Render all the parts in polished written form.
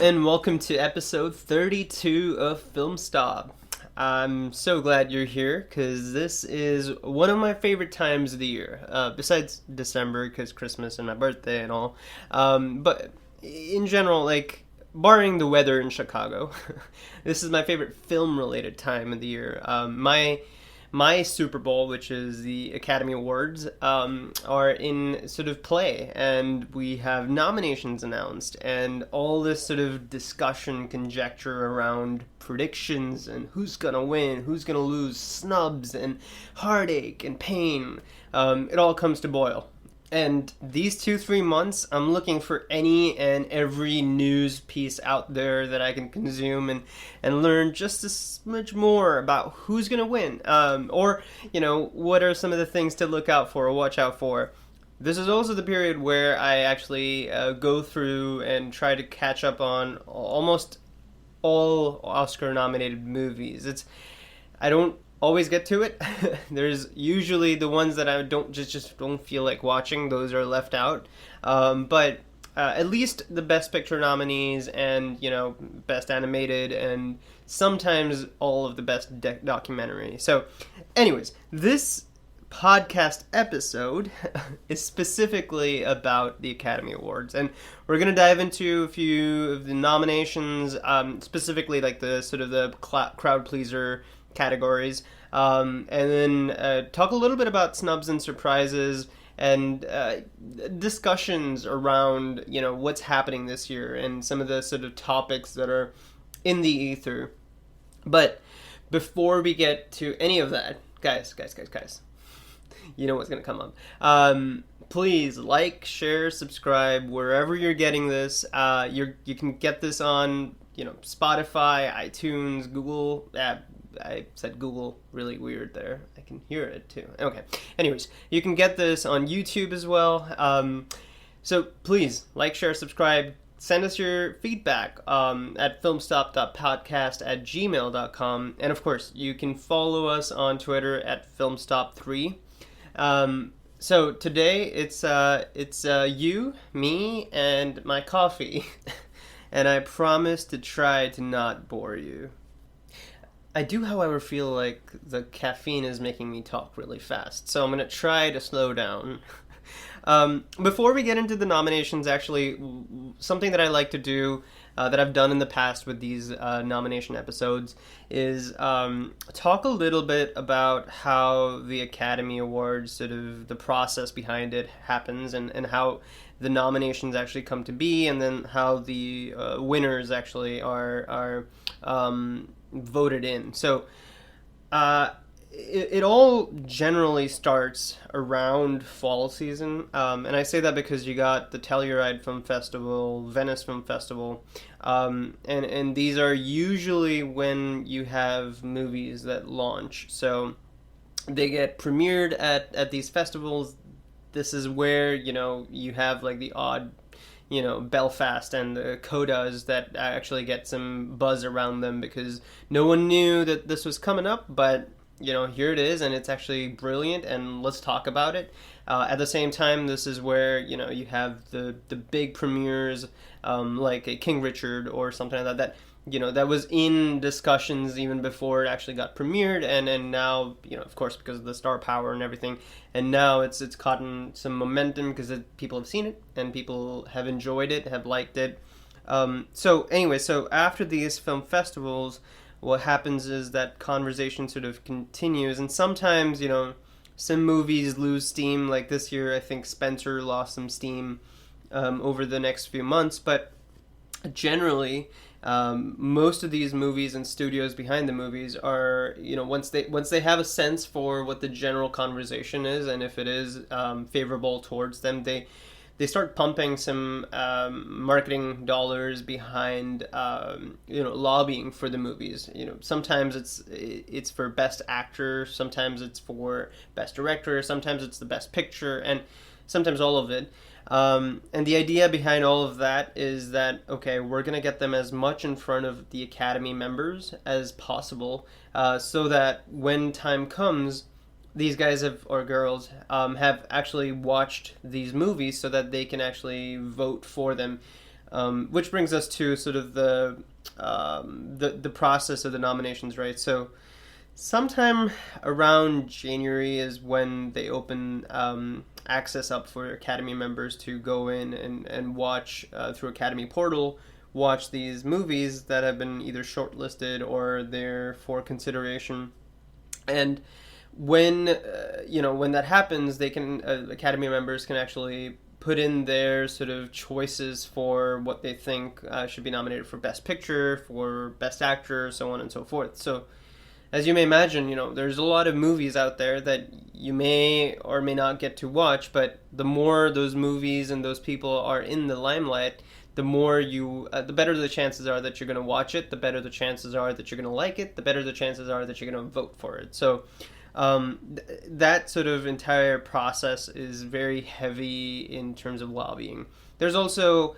and welcome to episode 32 of Film Stop. I'm so glad you're here because this is one of my favorite times of the year, besides December because Christmas and my birthday and all. But in general, like, barring the weather in Chicago, this is my favorite film-related time of the year. My Super Bowl, which is the Academy Awards, are in sort of play, and we have nominations announced, and all this sort of discussion, conjecture around predictions and who's gonna win, who's gonna lose, snubs and heartache and pain. It all comes to boil. And these 2-3 months, I'm looking for any and every news piece out there that I can consume and learn just as much more about who's going to win. Or, what are some of the things to look out for or watch out for. This is also the period where I actually go through and try to catch up on almost all Oscar-nominated movies. I don't always get to it. There's usually the ones that I just don't feel like watching. Those are left out. But at least the Best Picture nominees and Best Animated and sometimes all of the Best Documentary. So, anyways, this podcast episode is specifically about the Academy Awards, and we're going to dive into a few of the nominations, specifically like the sort of the crowd pleaser categories, and then talk a little bit about snubs and surprises and discussions around what's happening this year and some of the sort of topics that are in the ether. But before we get to any of that, guys, you know what's going to come up. Please like, share, subscribe wherever you're getting this. You can get this on Spotify, iTunes, Google. I said Google really weird there. I can hear it too. Okay. Anyways, you can get this on YouTube as well. So please like, share, subscribe. Send us your feedback at filmstop.podcast@gmail.com. And of course, you can follow us on Twitter at filmstop3. So today it's you, me, and my coffee. And I promise to try to not bore you. I do, however, feel like the caffeine is making me talk really fast, so I'm going to try to slow down. Before we get into the nominations, actually, something that I like to do, that I've done in the past with these nomination episodes, is talk a little bit about how the Academy Awards, sort of the process behind it happens, and how the nominations actually come to be, and then how the winners actually are voted in. So it all generally starts around fall season, and I say that because you got the Telluride Film Festival, Venice Film Festival, and these are usually when you have movies that launch. So they get premiered at these festivals. This is where you have like the odd Belfast and the Codas that actually get some buzz around them because no one knew that this was coming up, but here it is, and it's actually brilliant, and let's talk about it. At the same time, this is where you have the big premieres, like a King Richard or something like that that was in discussions even before it actually got premiered, and now of course, because of the star power and everything, and now it's gotten some momentum because people have seen it and people have enjoyed it, have liked it. So after these film festivals, what happens is that conversation sort of continues, and sometimes some movies lose steam. Like this year, I think Spencer lost some steam over the next few months, but generally most of these movies and studios behind the movies are once they have a sense for what the general conversation is, and if it is favorable towards them, they start pumping some marketing dollars behind lobbying for the movies. Sometimes it's for best actor, sometimes it's for best director, sometimes it's the best picture, and sometimes all of it. And the idea behind all of that is that, okay, we're going to get them as much in front of the Academy members as possible, so that when time comes, these guys or girls have actually watched these movies so that they can actually vote for them. Which brings us to sort of the process of the nominations, right? So sometime around January is when they open access up for Academy members to go in and watch through Academy portal, watch these movies that have been either shortlisted or they're for consideration. And when when that happens, they can Academy members can actually put in their sort of choices for what they think should be nominated for Best Picture, for Best Actor, so on and so forth. So, as you may imagine, there's a lot of movies out there that you may or may not get to watch, but the more those movies and those people are in the limelight, the more the better the chances are that you're going to watch it, the better the chances are that you're going to like it, the better the chances are that you're going to vote for it. So, that sort of entire process is very heavy in terms of lobbying. There's also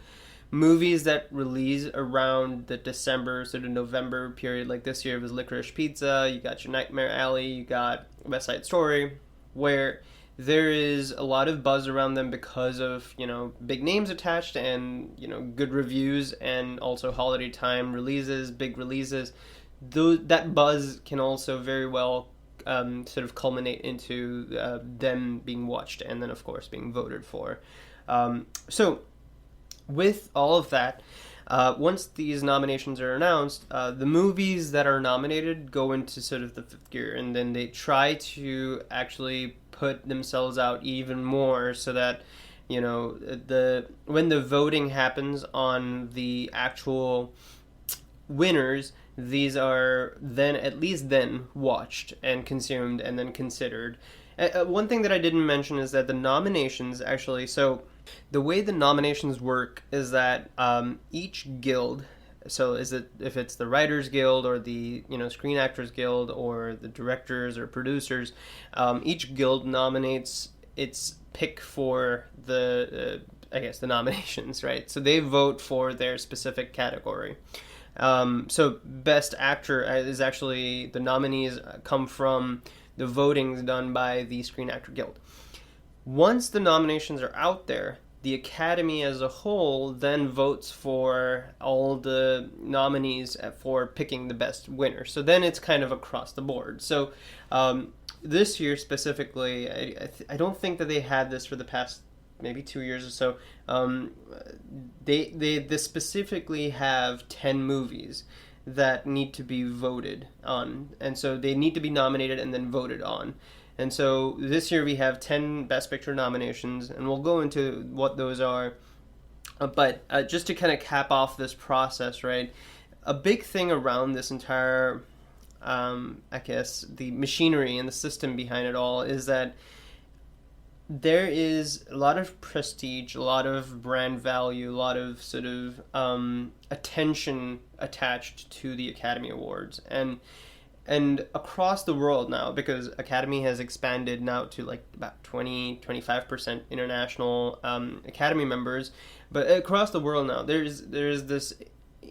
movies that release around the December, sort of November period. Like this year it was Licorice Pizza, you got your Nightmare Alley, you got West Side Story, where there is a lot of buzz around them because of, big names attached and, good reviews, and also holiday time releases, big releases. That buzz can also very well sort of culminate into them being watched and then, of course, being voted for. So with all of that, once these nominations are announced, the movies that are nominated go into sort of the fifth gear, and then they try to actually put themselves out even more so that when the voting happens on the actual winners, these are then at least then watched and consumed and then considered. One thing that I didn't mention is that the nominations actually, so the way the nominations work is that each guild, so if it's the Writers Guild or the Screen Actors Guild or the directors or producers, each guild nominates its pick for the nominations, right? So they vote for their specific category. So Best Actor is actually, the nominees come from the votings done by the Screen Actor Guild. Once the nominations are out there, the Academy as a whole then votes for all the nominees for picking the best winner. So then it's kind of across the board. So this year specifically, I don't think that they had this for the past maybe 2 years or so. They specifically have 10 movies that need to be voted on, and so they need to be nominated and then voted on. And so this year we have 10 Best Picture nominations, and we'll go into what those are. But just to kind of cap off this process, right, a big thing around this entire, the machinery and the system behind it all is that there is a lot of prestige, a lot of brand value, a lot of sort of attention attached to the Academy Awards. And across the world now, because Academy has expanded now to like about 20-25% international Academy members, but across the world now, there's this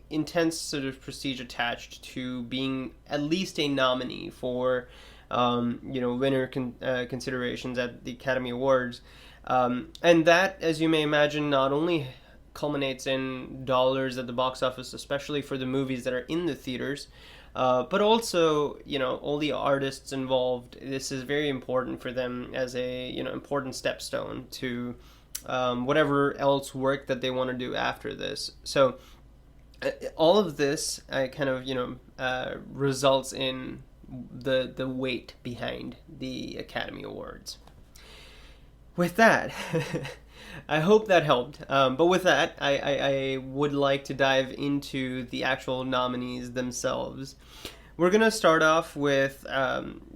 intense sort of prestige attached to being at least a nominee for winner considerations at the Academy Awards. And that, as you may imagine, not only culminates in dollars at the box office, especially for the movies that are in the theaters, but also, all the artists involved. This is very important for them as a, important stepstone to whatever else work that they want to do after this. So all of this kind of, results in the weight behind the Academy Awards. With that, I hope that helped. But with that, I would like to dive into the actual nominees themselves. We're going to start off with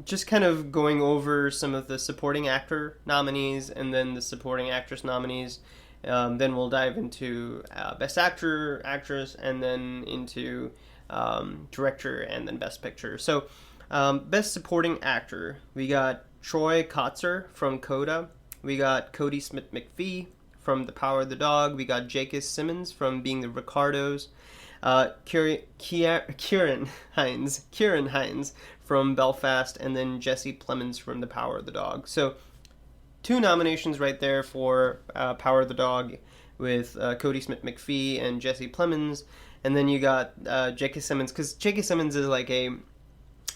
just kind of going over some of the supporting actor nominees and then the supporting actress nominees. Then we'll dive into Best Actor, Actress, and then into Director and then Best Picture. So Best Supporting Actor, we got Troy Kotsur from Coda. We got Cody Smith-McPhee from The Power of the Dog. We got J.K. Simmons from Being the Ricardos. Kieran Hines from Belfast, and then Jesse Plemons from The Power of the Dog. So 2 nominations right there for Power of the Dog. with Cody Smith-McPhee and Jesse Plemons, and then you got J.K. Simmons, because J.K. Simmons is like a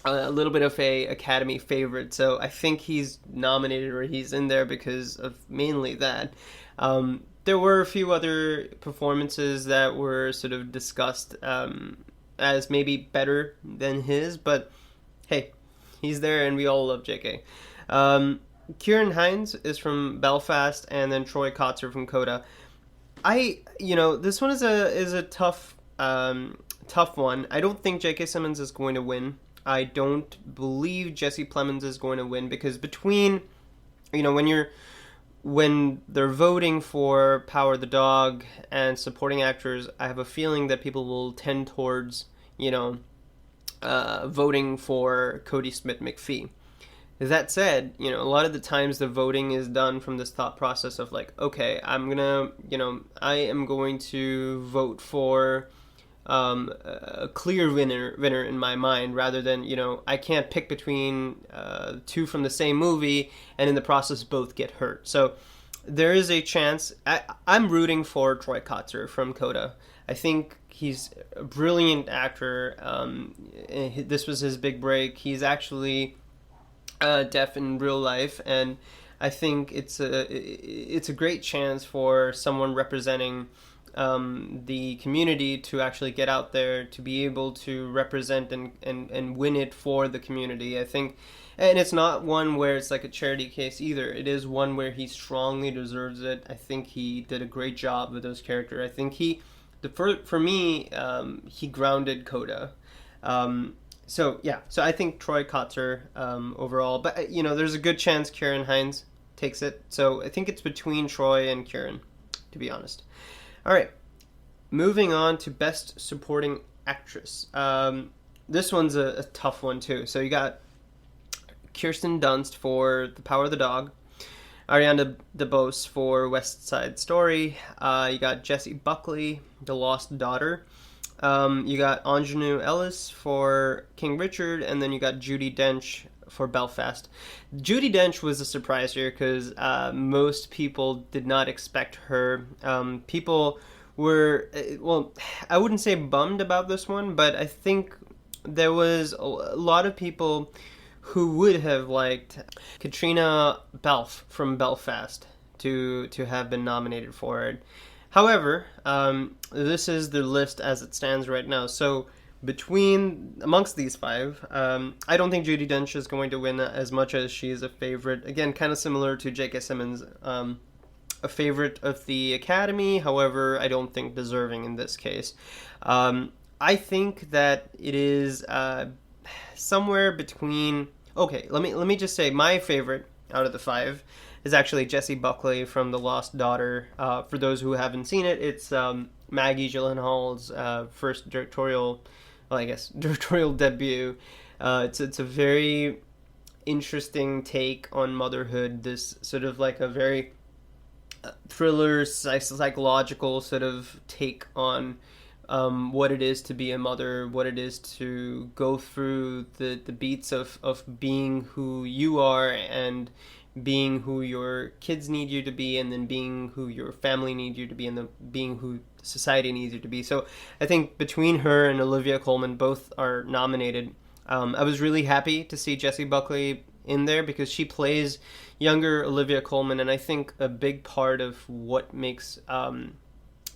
little bit of a Academy favorite, so I think he's nominated or he's in there because of mainly that. There were a few other performances that were sort of discussed as maybe better than his, but hey, he's there and we all love JK. Kieran Hines is from Belfast, and then Troy Kotzer from Coda. This one is a tough one. I don't think J.K. Simmons is going to win. I don't believe Jesse Plemons is going to win, because between, when they're voting for Power the Dog and supporting actors, I have a feeling that people will tend towards, voting for Cody Smith-McPhee. That said, a lot of the times the voting is done from this thought process of like, okay, I am going to vote for a clear winner in my mind, rather than, I can't pick between two from the same movie and in the process both get hurt. So there is a chance. I'm rooting for Troy Kotzer from Coda. I think he's a brilliant actor. This was his big break. He's actually deaf in real life, and I think it's a great chance for someone representing the community to actually get out there, to be able to represent and win it for the community. I think, and it's not one where it's like a charity case either. It is one where he strongly deserves it. I think he did a great job with those characters. I think for me, he grounded Coda. So I think Troy Kotzer overall, but there's a good chance Kieran Hines takes it. So I think it's between Troy and Kieran, to be honest. All right, moving on to Best Supporting Actress. This one's a tough one too. So you got Kirsten Dunst for The Power of the Dog, Ariana DeBose for West Side Story. You got Jessie Buckley, The Lost Daughter. You got Ingenue Ellis for King Richard, and then you got Judi Dench for Belfast. Judi Dench was a surprise here because most people did not expect her. People were, I wouldn't say bummed about this one, but I think there was a lot of people who would have liked Katrina Balfe from Belfast to have been nominated for it. However, this is the list as it stands right now. So amongst these five, I don't think Judi Dench is going to win as much as she is a favorite. Again, kind of similar to J.K. Simmons, a favorite of the Academy. However, I don't think deserving in this case. I think that it is somewhere between. Okay, let me just say my favorite out of the five is actually Jessie Buckley from The Lost Daughter. For those who haven't seen it, it's Maggie Gyllenhaal's first directorial debut. It's a very interesting take on motherhood. This sort of like a very thriller, psychological sort of take on what it is to be a mother, what it is to go through the beats of being who you are and being who your kids need you to be, and then being who your family needs you to be, and then being who society needs you to be. So I think between her and Olivia Colman, both are nominated. I was really happy to see Jessie Buckley in there because she plays younger Olivia Colman, and I think a big part of what makes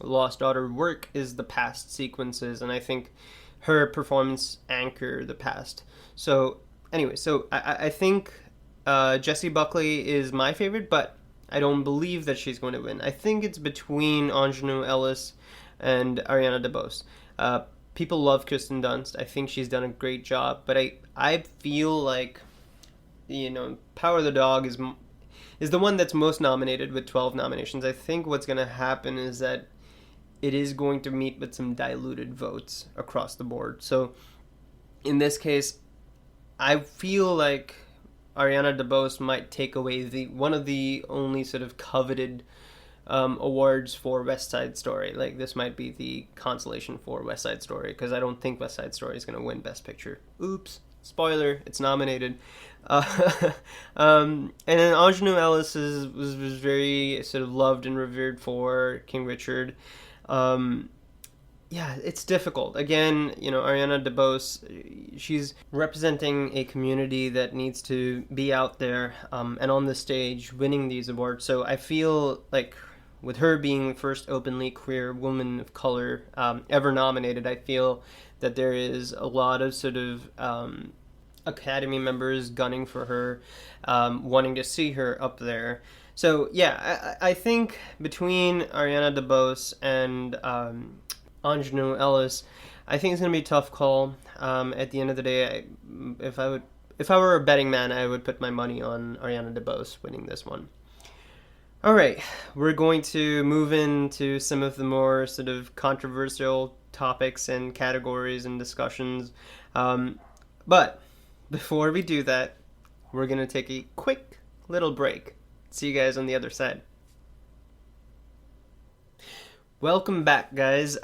Lost Daughter work is the past sequences, and I think her performance anchor the past. So anyway, so I think Jessie Buckley is my favorite, but I don't believe that she's going to win. I think it's between Ingenue Ellis and Ariana DeBose. People love Kirsten Dunst. I think she's done a great job, but I feel like Power of the Dog is the one that's most nominated with 12 nominations. I think what's going to happen is that it is going to meet with some diluted votes across the board. So in this case, I feel like Ariana DeBose might take away one of the only sort of coveted awards for West Side Story. Like, this might be the consolation for West Side Story, because I don't think West Side Story is going to win Best Picture. Oops, spoiler, it's nominated. And then Ingenue Ellis was very sort of loved and revered for King Richard. Um, yeah, it's difficult. Again, Ariana DeBose, she's representing a community that needs to be out there and on the stage winning these awards. So I feel like with her being the first openly queer woman of color ever nominated, I feel that there is a lot of sort of Academy members gunning for her, wanting to see her up there. So yeah, I think between Ariana DeBose and Ingenue Ellis, I think it's gonna be a tough call. At the end of the day, if I were a betting man, I would put my money on Ariana DeBose winning this one. All right, we're going to move into some of the more sort of controversial topics and categories and discussions. But before we do that, we're going to take a quick little break. See you guys on the other side. Welcome back, guys.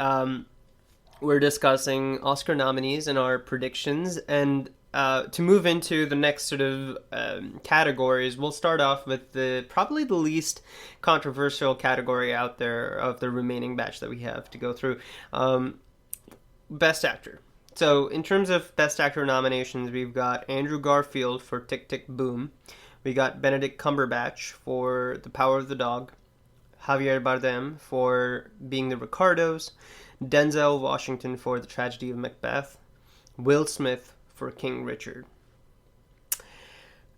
We're discussing Oscar nominees and our predictions, and to move into the next sort of categories, we'll start off with probably the least controversial category out there of the remaining batch that we have to go through. Best Actor. So in terms of Best Actor nominations, we've got Andrew Garfield for Tick, Tick, Boom. We got Benedict Cumberbatch for The Power of the Dog. Javier Bardem for Being the Ricardos. Denzel Washington for The Tragedy of Macbeth. Will Smith for King Richard.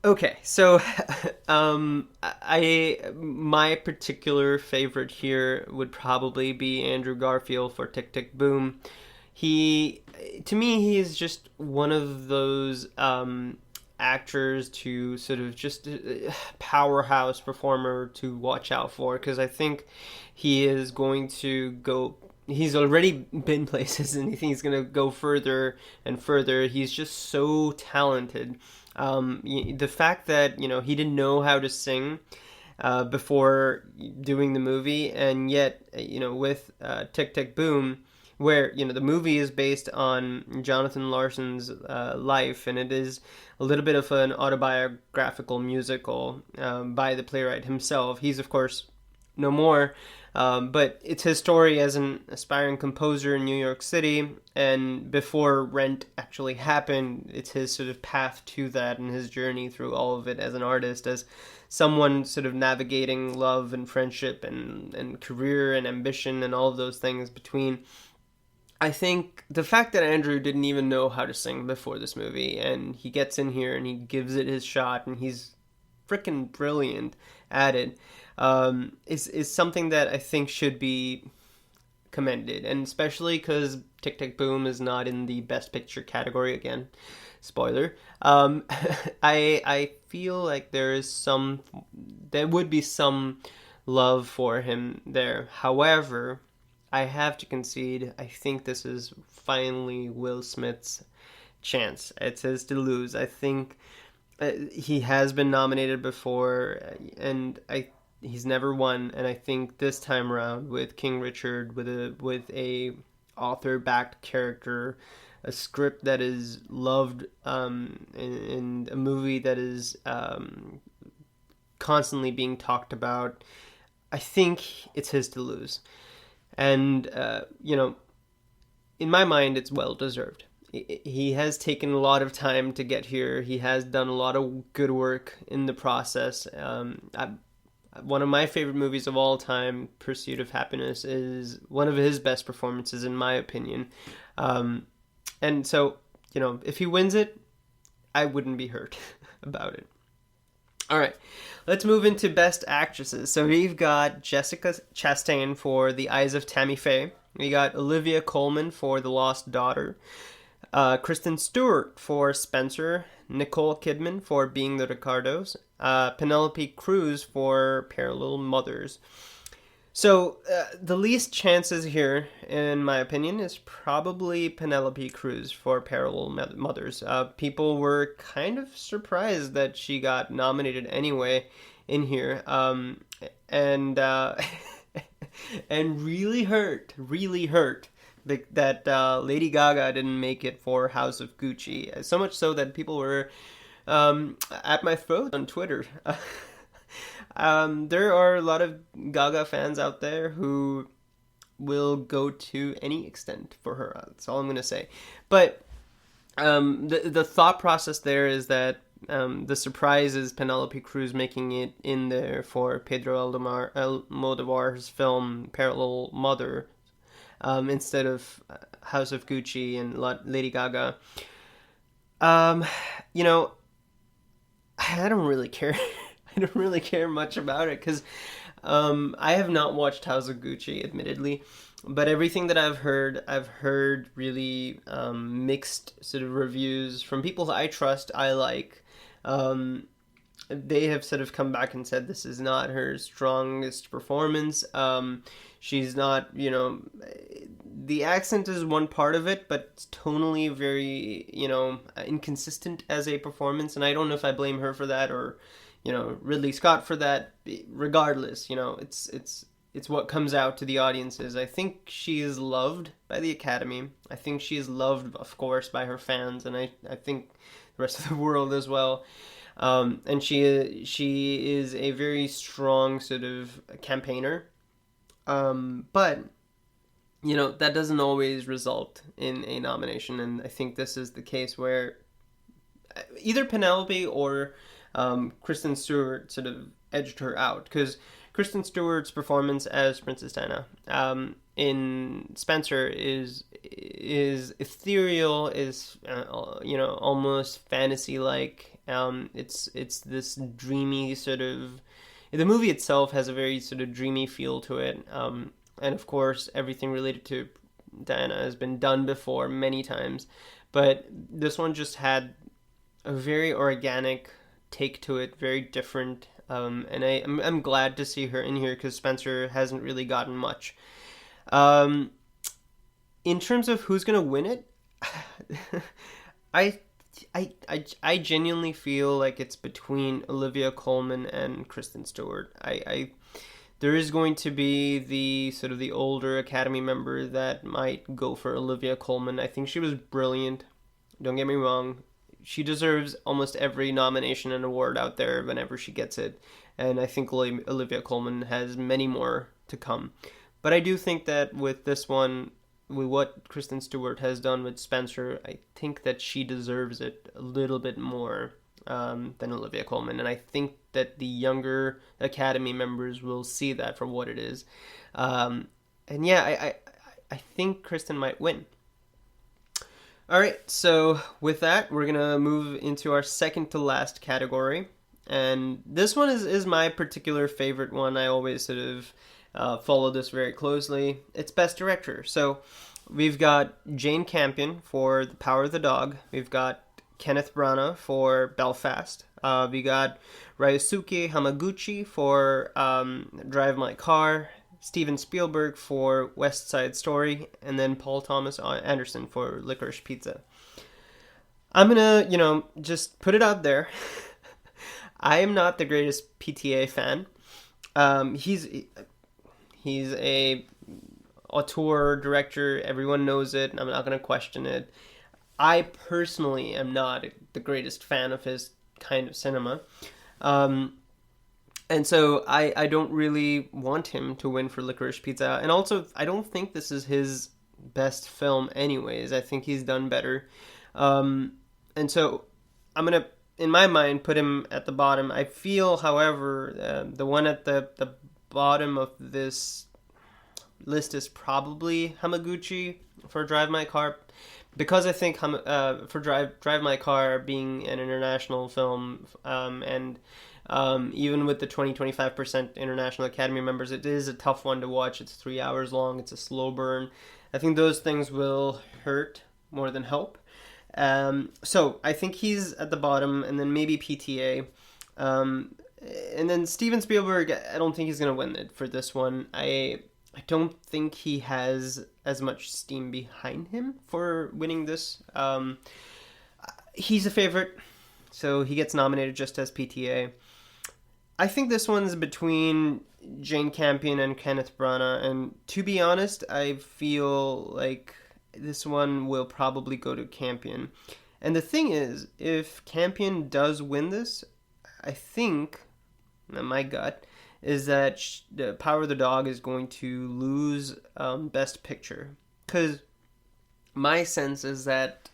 Okay, so my particular favorite here would probably be Andrew Garfield for Tick, Tick, Boom. To me, he is just one of those actors to sort of just powerhouse performer to watch out for, because I think he is going to go. He's already been places, and I think he's going to go further and further. He's just so talented. The fact that he didn't know how to sing before doing the movie, and yet with Tick Tick Boom, where the movie is based on Jonathan Larson's life, and it is a little bit of an autobiographical musical by the playwright himself. He's of course no more, but it's his story as an aspiring composer in New York City, and before Rent actually happened, it's his sort of path to that and his journey through all of it as an artist, as someone sort of navigating love and friendship and career and ambition and all of those things between. I think the fact that Andrew didn't even know how to sing before this movie, and he gets in here and he gives it his shot, and he's freaking brilliant at it, is something that I think should be commended, and especially because Tick Tick Boom is not in the Best Picture category again. Spoiler. I feel like there would be some love for him there. However, I have to concede, I think this is finally Will Smith's chance. It's his to lose. I think he has been nominated before, and he's never won. And I think this time around, with King Richard, with a author-backed character, a script that is loved, and a movie that is constantly being talked about, I think it's his to lose. And, in my mind, it's well-deserved. He has taken a lot of time to get here. He has done a lot of good work in the process. One of my favorite movies of all time, Pursuit of Happiness, is one of his best performances, in my opinion. And so, if he wins it, I wouldn't be hurt about it. All right, let's move into Best Actresses. So we've got Jessica Chastain for The Eyes of Tammy Faye. We got Olivia Colman for The Lost Daughter. Kristen Stewart for Spencer. Nicole Kidman for Being the Ricardos. Penelope Cruz for Parallel Mothers. So the least chances here, in my opinion, is probably Penelope Cruz for Parallel Mothers. People were kind of surprised that she got nominated anyway in here, and and really hurt that Lady Gaga didn't make it for House of Gucci. So much so that people were at my throat on Twitter. There are a lot of Gaga fans out there who will go to any extent for her. That's all I'm going to say. But the thought process there is that the surprise is Penelope Cruz making it in there for Pedro Almodovar's film Parallel Mother, instead of House of Gucci and Lady Gaga. You know, I don't really care. I don't really care much about it because I have not watched House of Gucci, admittedly, but everything that I've heard really mixed sort of reviews from people I trust, I like. They have sort of come back and said this is not her strongest performance. She's not, you know, the accent is one part of it, but it's tonally very, you know, inconsistent as a performance, and I don't know if I blame her for that or, you know, Ridley Scott for that. Regardless, you know, it's what comes out to the audiences. I think she is loved by the Academy. I think she is loved, of course, by her fans, and I think the rest of the world as well. And she is a very strong sort of campaigner. But, you know, that doesn't always result in a nomination, and I think this is the case where either Penelope or Kristen Stewart sort of edged her out, because Kristen Stewart's performance as Princess Diana in Spencer is ethereal, is you know, almost fantasy-like. It's this dreamy sort of. The movie itself has a very sort of dreamy feel to it, and of course everything related to Diana has been done before many times, but this one just had a very organic take to it, very different. And I'm glad to see her in here because Spencer hasn't really gotten much. In terms of who's gonna win it, I genuinely feel like it's between Olivia Colman and Kristen Stewart. There is going to be the sort of the older Academy member that might go for Olivia Colman. I think she was brilliant. Don't get me wrong. She deserves almost every nomination and award out there whenever she gets it. And I think Olivia Colman has many more to come. But I do think that with this one, with what Kristen Stewart has done with Spencer, I think that she deserves it a little bit more than Olivia Colman. And I think that the younger Academy members will see that for what it is. And yeah, I think Kristen might win. All right, so with that, we're going to move into our second to last category. And this one is my particular favorite one. I always sort of follow this very closely. It's Best Director. So we've got Jane Campion for The Power of the Dog. We've got Kenneth Branagh for Belfast. We got Ryosuke Hamaguchi for Drive My Car. Steven Spielberg for West Side Story, and then Paul Thomas Anderson for Licorice Pizza. I'm gonna, you know, just put it out there. I am not the greatest PTA fan. He's a auteur director. Everyone knows it. I'm not gonna question it. I personally am not the greatest fan of his kind of cinema. And so I don't really want him to win for Licorice Pizza. And also, I don't think this is his best film anyways. I think he's done better. And so I'm going to, in my mind, put him at the bottom. I feel, however, the one at the bottom of this list is probably Hamaguchi for Drive My Car. Because I think for Drive My Car being an international film, and even with the 20-25% International Academy members, it is a tough one to watch. It's 3 hours long. It's a slow burn. I think those things will hurt more than help. So I think he's at the bottom, and then maybe PTA. And then Steven Spielberg, I don't think he's going to win it for this one. I don't think he has as much steam behind him for winning this. He's a favorite, so he gets nominated just as PTA. I think this one's between Jane Campion and Kenneth Branagh, and to be honest, I feel like this one will probably go to Campion. And the thing is, if Campion does win this, I think, my gut, is that the Power of the Dog is going to lose Best Picture. Because my sense is that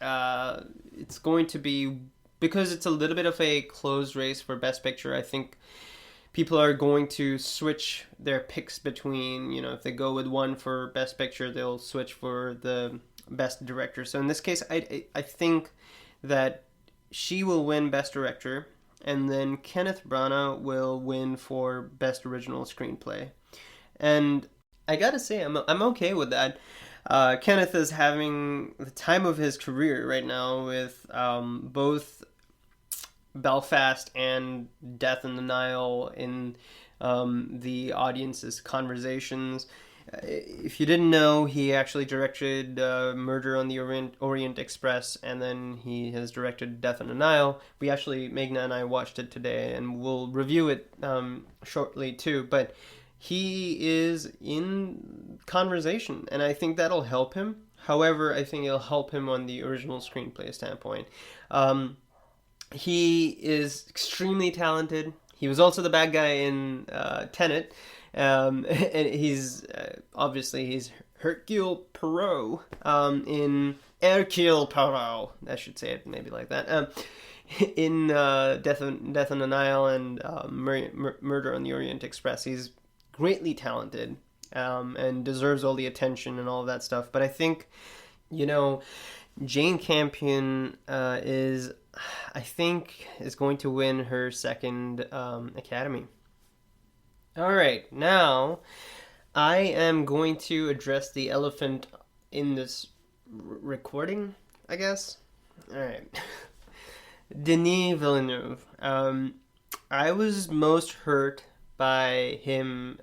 it's going to be, because it's a little bit of a close race for Best Picture, I think people are going to switch their picks between, if they go with one for Best Picture, they'll switch for the Best Director. So in this case, I think that she will win Best Director, and then Kenneth Branagh will win for Best Original Screenplay. And I gotta say, I'm okay with that. Kenneth is having the time of his career right now with both Belfast and Death in the Nile in the audience's conversations. If you didn't know, he actually directed Murder on the Orient Express, and then he has directed Death in the Nile. Meghna and I watched it today, and we'll review it shortly too. But he is in conversation, and I think that'll help him. However, I think it'll help him on the original screenplay standpoint. He is extremely talented. He was also the bad guy in Tenet. And he's he's Hercule Poirot in Hercule Poirot. I should say it maybe like that. In Death on the Nile and Murder on the Orient Express, he's greatly talented and deserves all the attention and all of that stuff. But I think, Jane Campion is going to win her second Academy. All right, now I am going to address the elephant in this recording, I guess. All right. Denis Villeneuve. I was most hurt by him,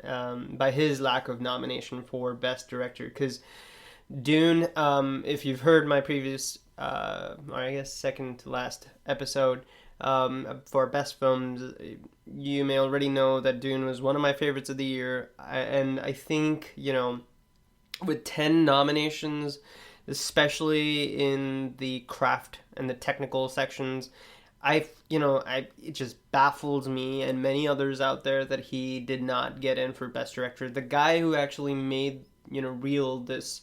by his lack of nomination for Best Director, because Dune, if you've heard my previous, or I guess second to last episode, for Best Films, you may already know that Dune was one of my favorites of the year, and I think, with 10 nominations, especially in the craft and the technical sections, it just baffles me and many others out there that he did not get in for Best Director. The guy who actually made, real this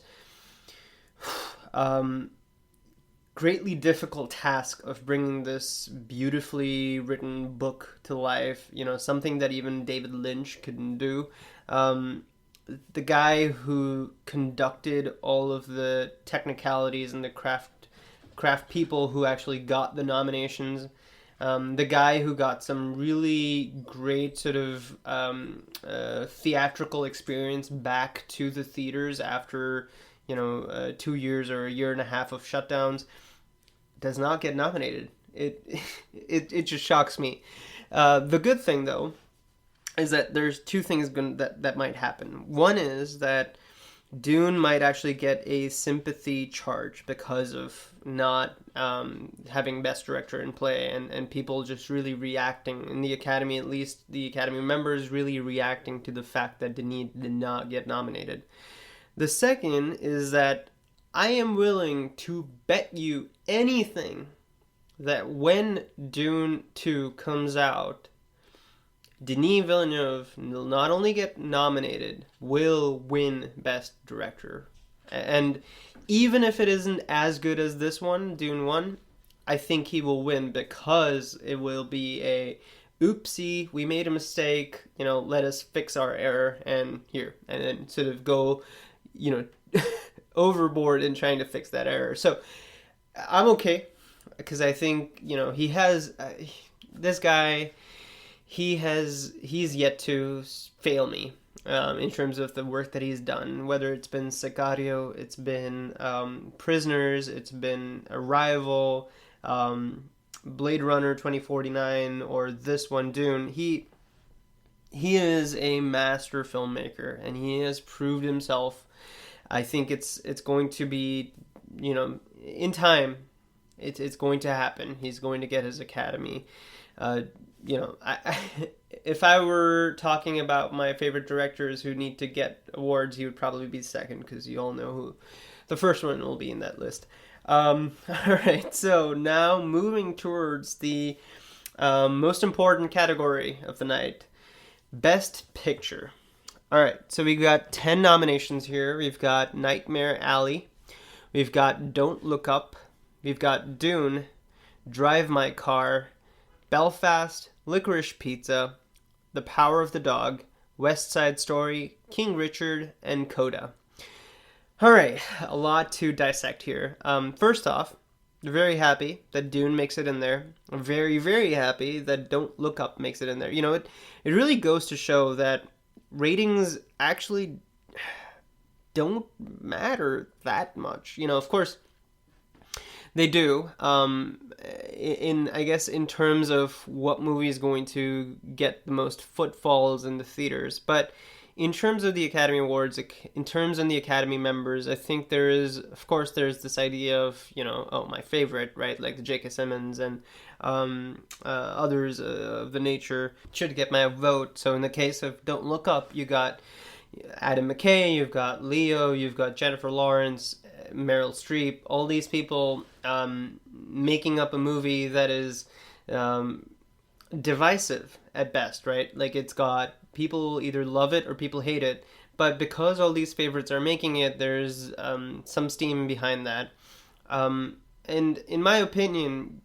greatly difficult task of bringing this beautifully written book to life, something that even David Lynch couldn't do. The guy who conducted all of the technicalities and the craft people who actually got the nominations. The guy who got some really great sort of theatrical experience back to the theaters after 2 years or a year and a half of shutdowns, does not get nominated. It just shocks me. The good thing, though, is that there's two things that might happen. One is that Dune might actually get a sympathy charge because of not having Best Director in play, and people just really reacting, in the Academy at least, the Academy members really reacting to the fact that Denis did not get nominated. The second is that I am willing to bet you anything that when Dune 2 comes out, Denis Villeneuve will not only get nominated, will win Best Director. And even if it isn't as good as this one, Dune 1, I think he will win because it will be a oopsie, we made a mistake, let us fix our error and then sort of go, overboard in trying to fix that error. So I'm okay because I think, he has, this guy, he's yet to fail me in terms of the work that he's done, whether it's been Sicario, it's been Prisoners, it's been Arrival, Blade Runner 2049, or this one, Dune. He is a master filmmaker, and he has proved himself. I think it's going to be, in time, it's going to happen. He's going to get his Academy. If I were talking about my favorite directors who need to get awards, he would probably be second, because you all know who the first one will be in that list. All right, so now moving towards the most important category of the night, Best Picture. All right, so we got 10 nominations here. We've got Nightmare Alley, we've got Don't Look Up, we've got Dune, Drive My Car, Belfast, Licorice Pizza, The Power of the Dog, West Side Story, King Richard, and Coda. All right, a lot to dissect here. First off, very happy that Dune makes it in there. Very, very happy that Don't Look Up makes it in there. It really goes to show that ratings actually don't matter that much. Of course, they do. I guess in terms of what movie is going to get the most footfalls in the theaters, but in terms of the Academy Awards, in terms of the Academy members, I think there's this idea of, my favorite, right? Like the J.K. Simmons and others of the nature should get my vote. So in the case of Don't Look Up, you got Adam McKay, you've got Leo, you've got Jennifer Lawrence, Meryl Streep, all these people making up a movie that is divisive at best, right? Like it's got people either love it or people hate it, but because all these favorites are making it, there's some steam behind that. And in my opinion,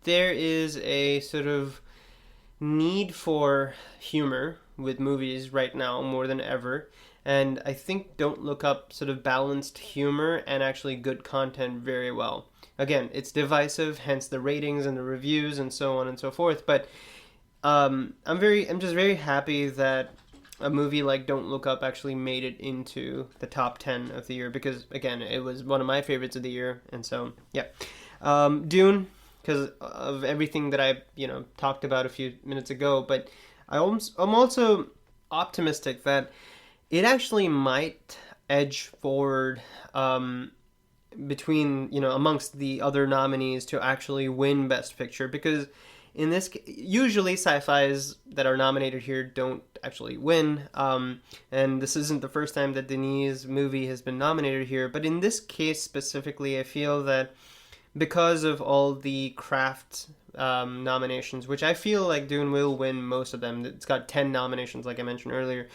there is a sort of need for humor with movies right now more than ever. And I think Don't Look Up sort of balanced humor and actually good content very well. Again, it's divisive, hence the ratings and the reviews and so on and so forth. But I'm just very happy that a movie like Don't Look Up actually made it into the top 10 of the year because, again, it was one of my favorites of the year. And so, yeah. Dune, because of everything that I, talked about a few minutes ago. But I'm also optimistic that it actually might edge forward between, amongst the other nominees to actually win Best Picture because in this, usually sci-fis that are nominated here don't actually win, and this isn't the first time that Denis' movie has been nominated here, but in this case specifically, I feel that because of all the craft nominations, which I feel like Dune will win most of them, it's got 10 nominations like I mentioned earlier,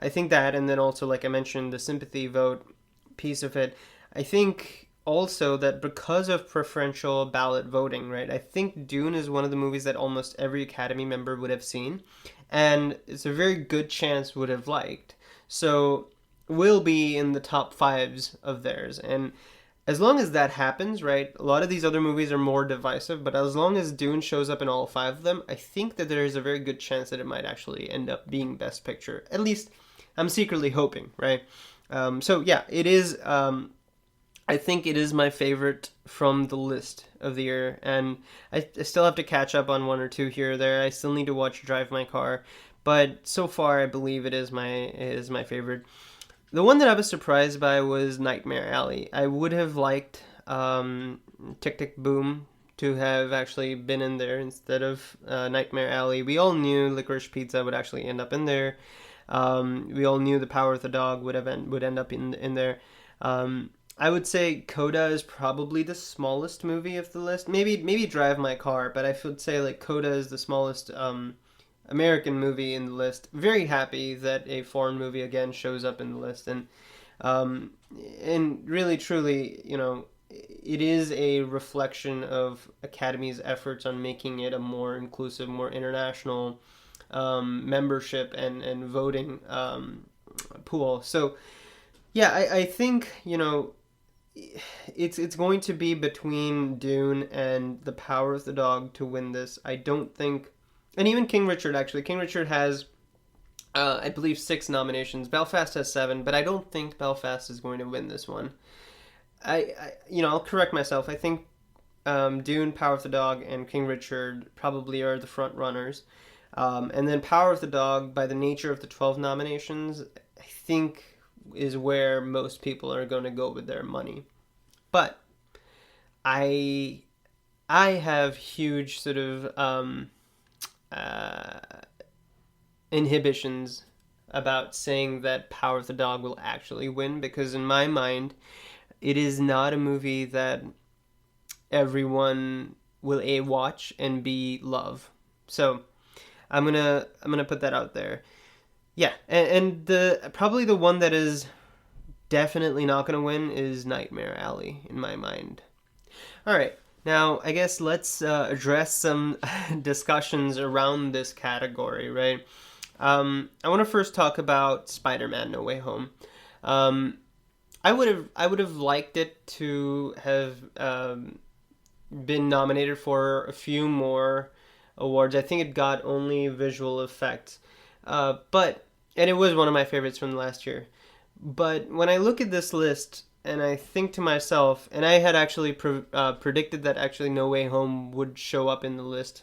I think that, and then also like I mentioned, the sympathy vote piece of it, I think also that because of preferential ballot voting, right, I think Dune is one of the movies that almost every Academy member would have seen, and it's a very good chance would have liked. So will be in the top fives of theirs. And as long as that happens, right, a lot of these other movies are more divisive, but as long as Dune shows up in all five of them, I think that there is a very good chance that it might actually end up being Best Picture. At least I'm secretly hoping, right? So yeah, it is... I think it is my favorite from the list of the year, and I still have to catch up on one or two here or there. I still need to watch Drive My Car, but so far I believe it is my favorite. The one that I was surprised by was Nightmare Alley. I would have liked Tick Tick Boom to have actually been in there instead of Nightmare Alley. We all knew Licorice Pizza would actually end up in there. We all knew The Power of the Dog would end up in there. I would say Coda is probably the smallest movie of the list. Maybe Drive My Car, but I would say like Coda is the smallest American movie in the list. Very happy that a foreign movie again shows up in the list, and really truly, it is a reflection of Academy's efforts on making it a more inclusive, more international membership and voting pool. So yeah, I think it's going to be between Dune and The Power of the Dog to win this. I don't think, and even King Richard actually. King Richard has, I believe, 6 nominations. Belfast has 7, but I don't think Belfast is going to win this one. I'll correct myself. I think Dune, Power of the Dog, and King Richard probably are the front runners. And then Power of the Dog, by the nature of the 12 nominations, I think is where most people are going to go with their money. But I have huge sort of inhibitions about saying that Power of the Dog will actually win, because in my mind, it is not a movie that everyone will A, watch, and B, love. So I'm gonna put that out there. Yeah, and the probably the one that is definitely not gonna win is Nightmare Alley in my mind. All right, now I guess let's address some discussions around this category, right? I want to first talk about Spider-Man: No Way Home. Um, I would have liked it to have been nominated for a few more awards. I think it got only visual effects, but and it was one of my favorites from last year. But when I look at this list and I think to myself, and I had actually predicted that actually No Way Home would show up in the list,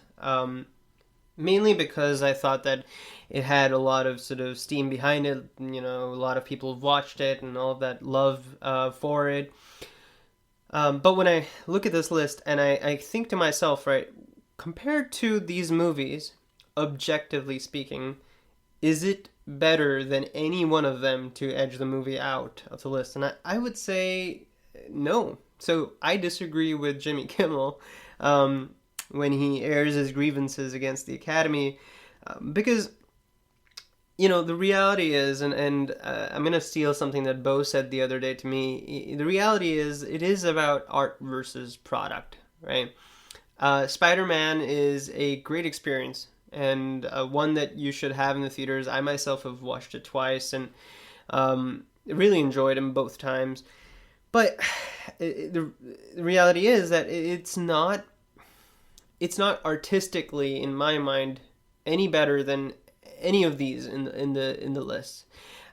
mainly because I thought that it had a lot of sort of steam behind it. You know, a lot of people have watched it and all of that love for it. But when I look at this list and I think to myself, right, compared to these movies, objectively speaking, is it better than any one of them to edge the movie out of the list? And I would say no. So I disagree with Jimmy Kimmel when he airs his grievances against the Academy because, you know, the reality is, and I'm going to steal something that Bo said the other day to me. The reality is, it is about art versus product, right? Spider-Man is a great experience and one that you should have in the theaters. I myself have watched it twice and really enjoyed him both times. But the reality is that it's not artistically, in my mind, any better than any of these in the list.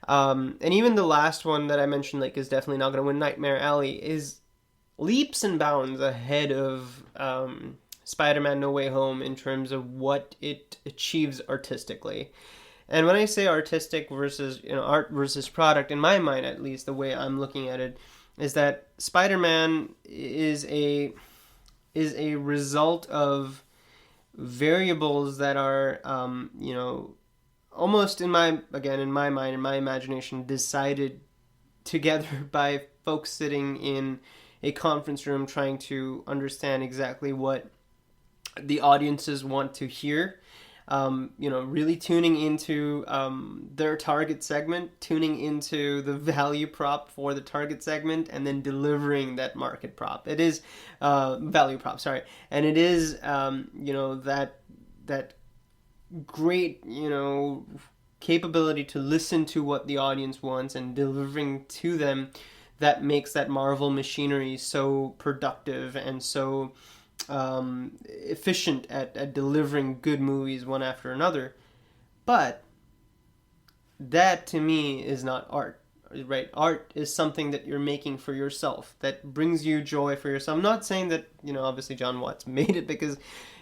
And even the last one that I mentioned, like, is definitely not going to win. Nightmare Alley is leaps and bounds ahead of Spider-Man: No Way Home in terms of what it achieves artistically. And when I say artistic versus, you know, art versus product, in my mind at least, the way I'm looking at it is that Spider-Man is a result of variables that are you know, almost in my mind, in my imagination, decided together by folks sitting in a conference room trying to understand exactly what the audiences want to hear. You know, really tuning into their target segment, tuning into the value prop for the target segment, and then delivering that market prop. It is value prop, sorry, and it is you know, that great, you know, capability to listen to what the audience wants and delivering to them that makes that Marvel machinery so productive and so efficient at delivering good movies one after another. But that to me is not art, right? Art is something that you're making for yourself, that brings you joy for yourself. I'm not saying that, you know, obviously John Watts made it because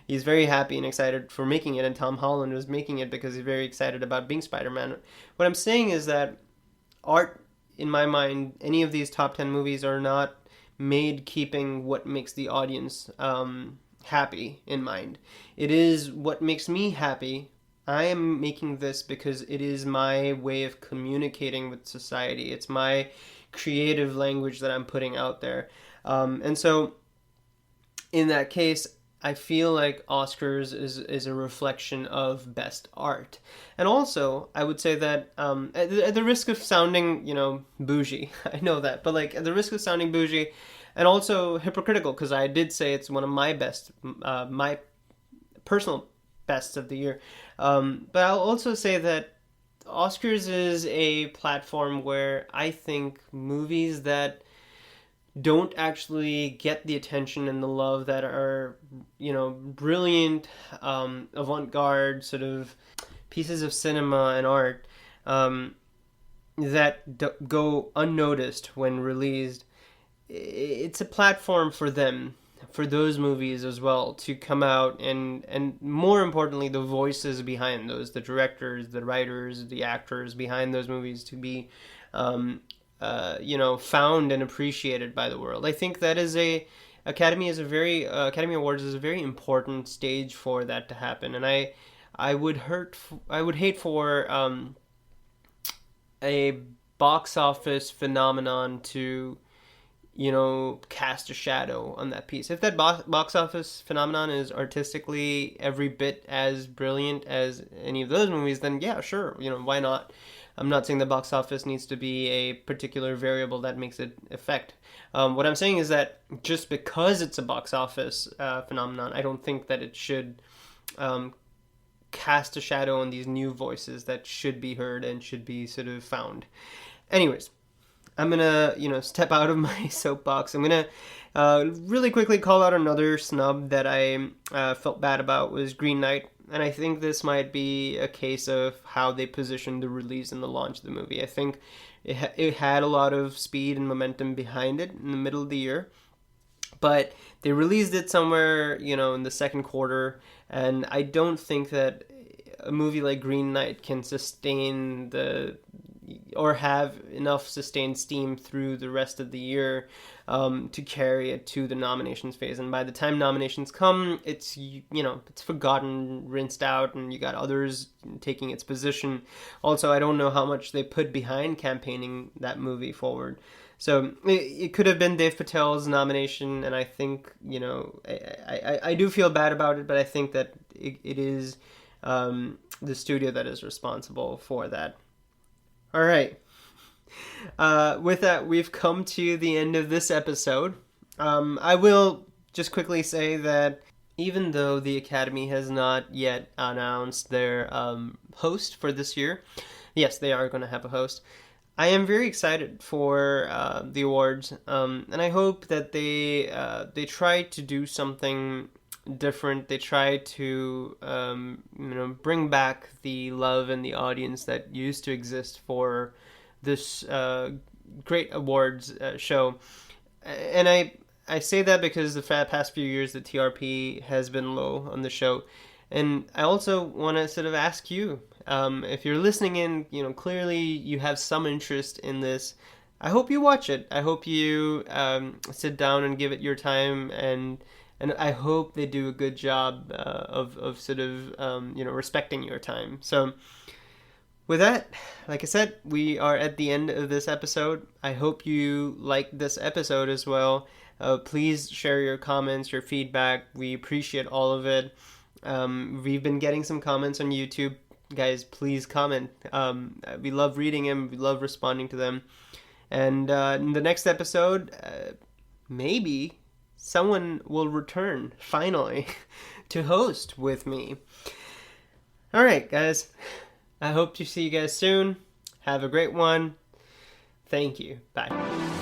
he's very happy and excited for making it, and Tom Holland was making it because he's very excited about being Spider-Man. What I'm saying is that art, in my mind, any of these top 10 movies are not made keeping what makes the audience happy in mind. It is what makes me happy. I am making this because it is my way of communicating with society. It's my creative language that I'm putting out there. And so in that case, I feel like Oscars is a reflection of best art. And also, I would say that at the risk of sounding, you know, bougie, I know that, but like at the risk of sounding bougie and also hypocritical, because I did say it's one of my best, my personal bests of the year. But I'll also say that Oscars is a platform where I think movies that don't actually get the attention and the love that are, you know, brilliant, avant-garde sort of pieces of cinema and art that go unnoticed when released. It's a platform for them, for those movies as well, to come out and more importantly, the voices behind those, the directors, the writers, the actors behind those movies to be you know, found and appreciated by the world. I think that is Academy Awards is a very important stage for that to happen, and I would hate for a box office phenomenon to cast a shadow on that piece. If that box office phenomenon is artistically every bit as brilliant as any of those movies, then yeah, sure, why not? I'm not saying the box office needs to be a particular variable that makes it affect. What I'm saying is that just because it's a box office phenomenon, I don't think that it should cast a shadow on these new voices that should be heard and should be sort of found. Anyways, I'm gonna, step out of my soapbox. I'm gonna really quickly call out another snub that I felt bad about was Green Knight. And I think this might be a case of how they positioned the release and the launch of the movie. I think it had a lot of speed and momentum behind it in the middle of the year. But they released it somewhere, in the second quarter. And I don't think that a movie like Green Knight can sustain or have enough sustained steam through the rest of the year to carry it to the nominations phase. And by the time nominations come, it's forgotten, rinsed out, and you got others taking its position. Also, I don't know how much they put behind campaigning that movie forward. So it could have been Dev Patel's nomination, and I think, I do feel bad about it, but I think that it is the studio that is responsible for that. All right. With that, we've come to the end of this episode. I will just quickly say that even though the Academy has not yet announced their host for this year, yes, they are going to have a host. I am very excited for the awards, and I hope that they try to do something different. They try to bring back the love and the audience that used to exist for this great awards show. And I say that because the past few years the TRP has been low on the show. And I also want to sort of ask you, if you're listening in, clearly you have some interest in this. I hope you watch it. I hope you sit down and give it your time, and I hope they do a good job of sort of respecting your time. So with that, like I said, we are at the end of this episode. I hope you liked this episode as well. Please share your comments, your feedback. We appreciate all of it. We've been getting some comments on YouTube. Guys, please comment. We love reading them. We love responding to them. And in the next episode, maybe someone will return, finally, to host with me. All right, guys. I hope to see you guys soon. Have a great one. Thank you. Bye.